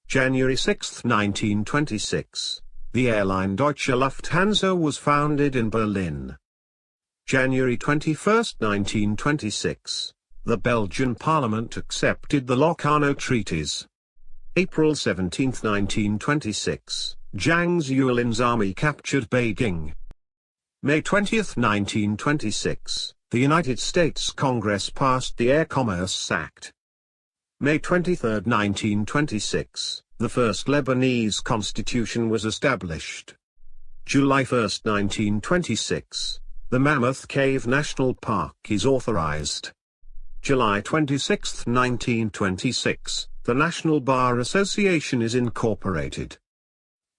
January 6, 1926. The airline Deutsche Lufthansa was founded in Berlin. January 21, 1926. The Belgian Parliament accepted the Locarno Treaties. April 17, 1926. Zhang Zuolin's army captured Beijing. May 20, 1926. The United States Congress passed the Air Commerce Act. May 23, 1926. The first Lebanese constitution was established. July 1, 1926. The Mammoth Cave National Park is authorized. July 26, 1926. The National Bar Association is incorporated.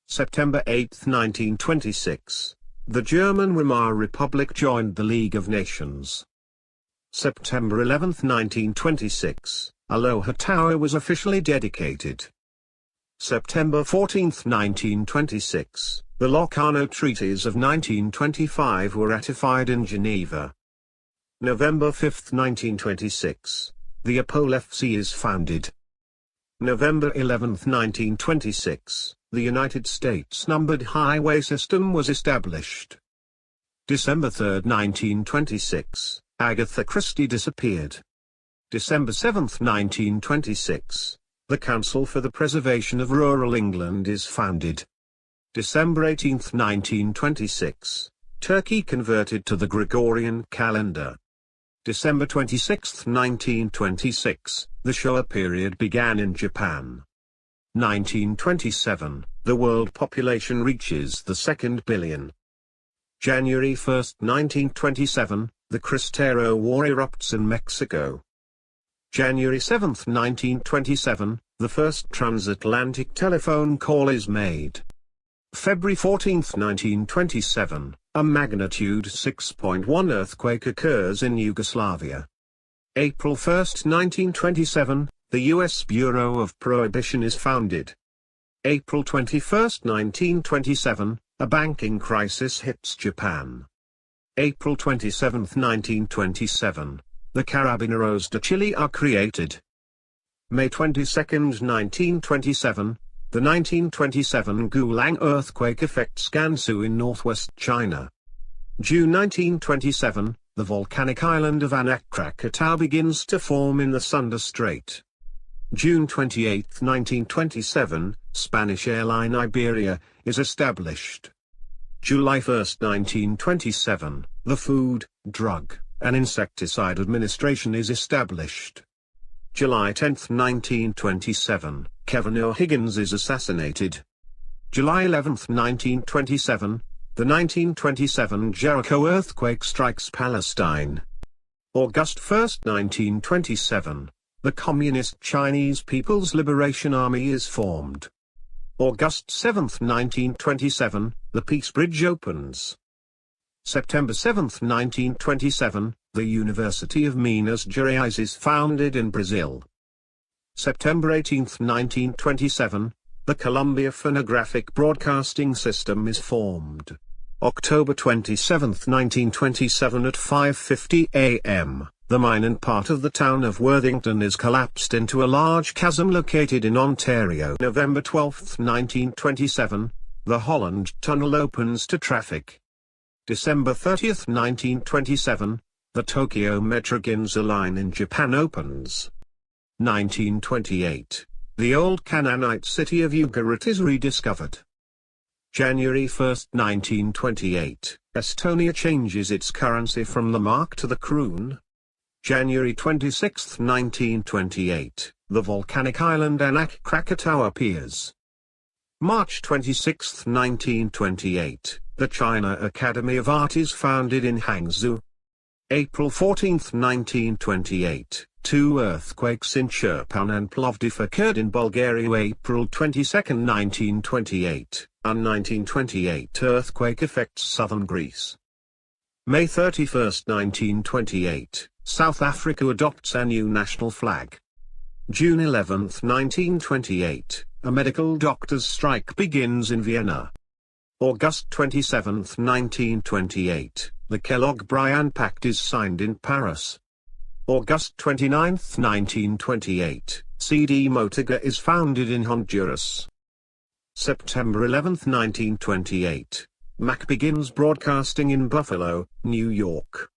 September 8, 1926. The German Weimar Republic joined the League of Nations. September 11, 1926. Aloha Tower was officially dedicated. September 14, 1926. The Locarno Treaties of 1925 were ratified in Geneva. November 5, 1926. The Apolefsi is founded. November 11, 1926. The United States numbered highway system was established. December 3, 1926. Agatha Christie disappeared. December 7, 1926. The Council for the Preservation of Rural England is founded. December 18, 1926. Turkey converted to the Gregorian calendar. December 26, 1926. The Showa period began in Japan. 1927. The world population reaches the 2nd billion. January 1, 1927. The Cristero War erupts in Mexico. January 7, 1927. The first transatlantic telephone call is made. February 14, 1927. A magnitude 6.1 earthquake occurs in Yugoslavia. April 1, 1927. The US Bureau of Prohibition is founded. April 21, 1927. A banking crisis hits Japan. April 27, 1927. The Carabineros de Chile are created. May 22, 1927. The 1927 Gulang earthquake affects Gansu in northwest China. June 1927. The volcanic island of Anak Krakatau begins to form in the Sunda Strait. June 28, 1927. Spanish airline Iberia is established. July 1, 1927. The Food, Drug, and Insecticide Administration is established. July 10, 1927. Kevin O'Higgins is assassinated. July 11, 1927. The 1927 Jericho earthquake strikes Palestine. August 1, 1927. The Communist Chinese People's Liberation Army is formed. August 7, 1927. The Peace Bridge opens. September 7, 1927. The University of Minas Gerais is founded in Brazil. September 18, 1927. The Columbia Phonographic Broadcasting System is formed. October 27, 1927 at 5:50 a.m., the mine part of the town of Worthington is collapsed into a large chasm located in Ontario. November 12, 1927. The Holland Tunnel opens to traffic. December 30, 1927. The Tokyo Metro Ginza line in Japan opens. 1928. The old Canaanite city of Ugarit is rediscovered. January 1, 1928. Estonia changes its currency from the mark to the kroon. January 26, 1928. The volcanic island Anak Krakatau appears. March 26, 1928. The China Academy of Art is founded in Hangzhou. April 14, 1928. Two earthquakes in Chirpan and Plovdiv occurred in Bulgaria. April 22, 1928. A 1928 earthquake affects southern Greece. May 31, 1928. South Africa adopts a new national flag. June 11, 1928. A medical doctors' strike begins in Vienna. August 27, 1928. The Kellogg-Briand Pact is signed in Paris. August 29, 1928. CD Motoga is founded in Honduras. September 11, 1928. Mac begins broadcasting in Buffalo, New York.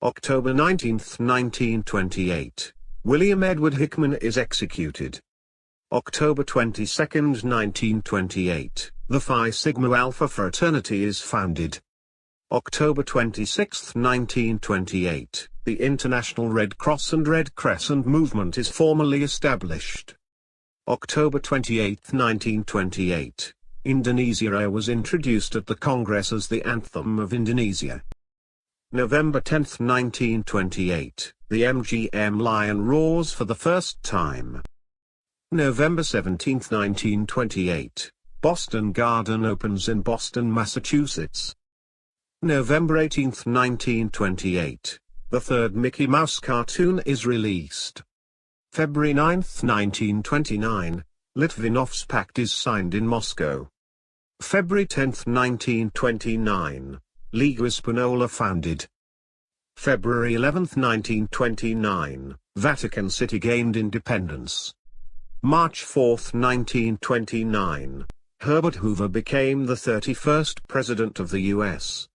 October 19, 1928. William Edward Hickman is executed. October 22, 1928. The Phi Sigma Alpha Fraternity is founded. October 26, 1928. The International Red Cross and Red Crescent movement is formally established. October 28, 1928. Indonesia Raya was introduced at the Congress as the anthem of Indonesia. November 10, 1928. The MGM lion roars for the first time. November 17, 1928. Boston Garden opens in Boston, Massachusetts. November 18, 1928. The third Mickey Mouse cartoon is released. February 9, 1929. Litvinov's Pact is signed in Moscow. February 10, 1929. Liga Spagnola founded. February 11, 1929. Vatican City gained independence. March 4, 1929. Herbert Hoover became the 31st President of the U.S.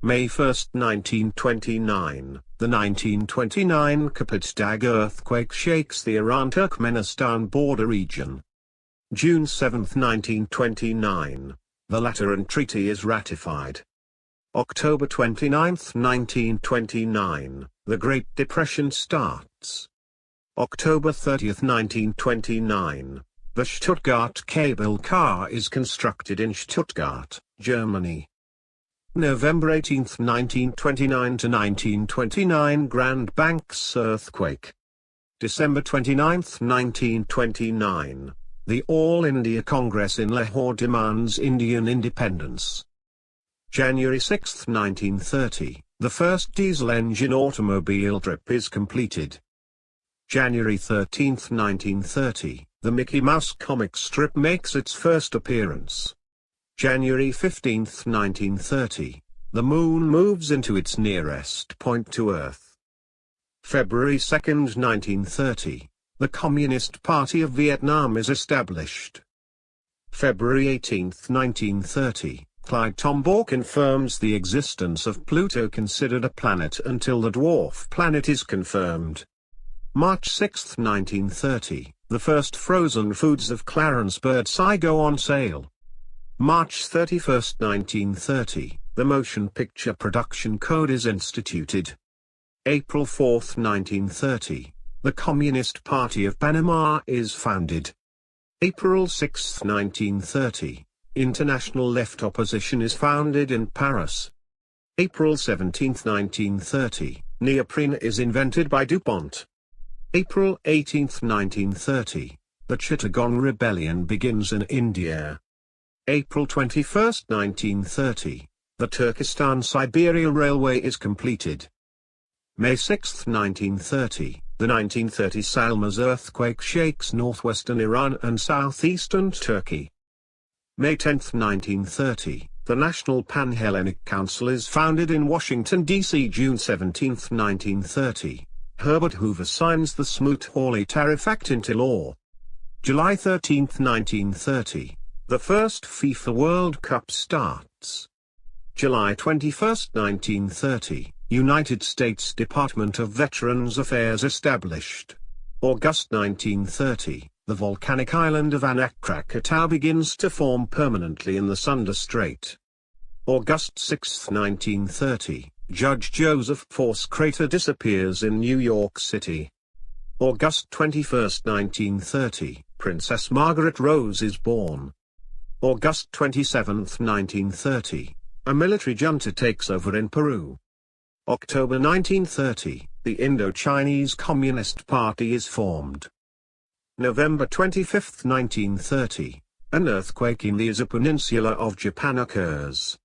May 1, 1929. The 1929 Kapitdag earthquake shakes the Iran-Turkmenistan border region. June 7, 1929. The Lateran Treaty is ratified. October 29, 1929. The Great Depression starts. October 30, 1929. The Stuttgart cable car is constructed in Stuttgart, Germany. November 18, 1929 to 1929 Grand Banks earthquake. December 29, 1929. The All India Congress in Lahore demands Indian independence. January 6, 1930. The first diesel engine automobile trip is completed. January 13, 1930. The Mickey Mouse comic strip makes its first appearance. January 15, 1930. The moon moves into its nearest point to Earth. February 2, 1930. The Communist Party of Vietnam is established. February 18, 1930. Clyde Tombaugh confirms the existence of Pluto, considered a planet until the dwarf planet is confirmed. March 6, 1930. The first frozen foods of Clarence Birdseye go on sale. March 31, 1930, the Motion Picture Production Code is instituted. April 4, 1930, the Communist Party of Panama is founded. April 6, 1930, international left opposition is founded in Paris. April 17, 1930, neoprene is invented by DuPont. April 18, 1930, the Chittagong Rebellion begins in India. April 21, 1930, the Turkestan-Siberia Railway is completed. May 6, 1930, the 1930 Salmas earthquake shakes northwestern Iran and southeastern Turkey. May 10, 1930, the National Pan-Hellenic Council is founded in Washington, D.C. June 17, 1930, Herbert Hoover signs the Smoot-Hawley Tariff Act into law. July 13, 1930. The first FIFA World Cup starts. July 21, 1930, United States Department of Veterans Affairs established. August 1930, the volcanic island of Anak Krakatau begins to form permanently in the Sunda Strait. August 6, 1930, Judge Joseph Force crater disappears in New York City. August 21, 1930, Princess Margaret Rose is born. August 27, 1930, a military junta takes over in Peru. October 1930, the Indo-Chinese Communist Party is formed. November 25, 1930, an earthquake in the Asia Peninsula of Japan occurs.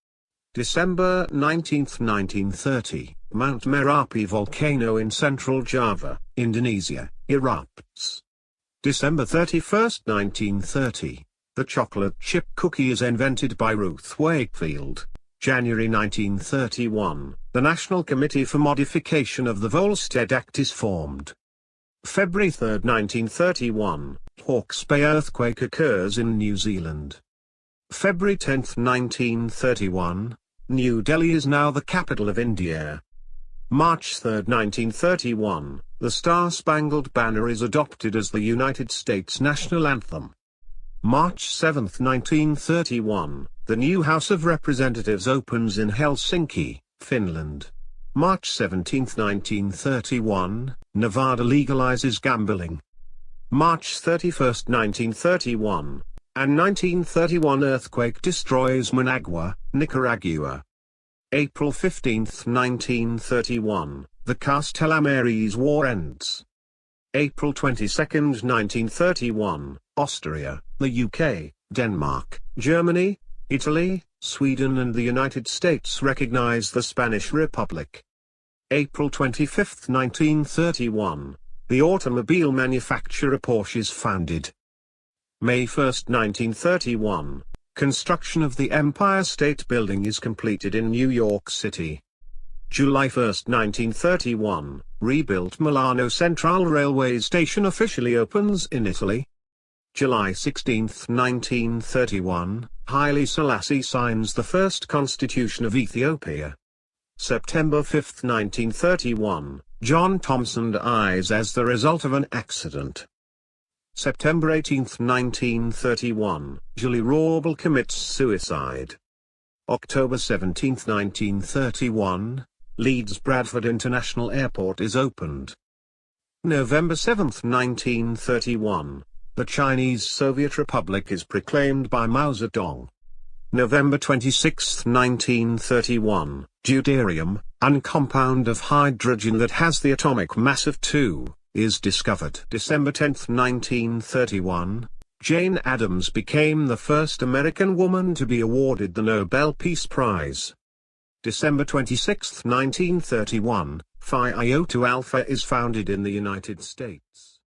December 19, 1930, Mount Merapi volcano in central Java, Indonesia, erupts. December 31, 1930, the chocolate chip cookie is invented by Ruth Wakefield. January 1931, the National Committee for Modification of the Volstead Act is formed. February 3, 1931, Hawke's Bay earthquake occurs in New Zealand. February 10, 1931, New Delhi is now the capital of India. March 3, 1931, the Star-Spangled Banner is adopted as the United States national anthem. March 7, 1931, the new House of Representatives opens in Helsinki, Finland. March 17, 1931, Nevada legalizes gambling. March 31, 1931, an 1931 earthquake destroys Managua, Nicaragua. April 15, 1931, the Castellamarese War ends. April 22, 1931, Austria, the UK, Denmark, Germany, Italy, Sweden and the United States recognize the Spanish Republic. April 25, 1931, the automobile manufacturer Porsche is founded. May 1, 1931, construction of the Empire State Building is completed in New York City. July 1, 1931, rebuilt Milano Central Railway Station officially opens in Italy. July 16, 1931, Haile Selassie signs the first constitution of Ethiopia. September 5, 1931, John Thomson dies as the result of an accident. September 18, 1931, Julie Roble commits suicide. October 17, 1931, Leeds Bradford International Airport is opened. November 7, 1931, the Chinese Soviet Republic is proclaimed by Mao Zedong. November 26, 1931, deuterium, a compound of hydrogen that has the atomic mass of 2, is discovered. December 10, 1931, Jane Addams became the first American woman to be awarded the Nobel Peace Prize. December 26, 1931, Phi Iota Alpha is founded in the United States.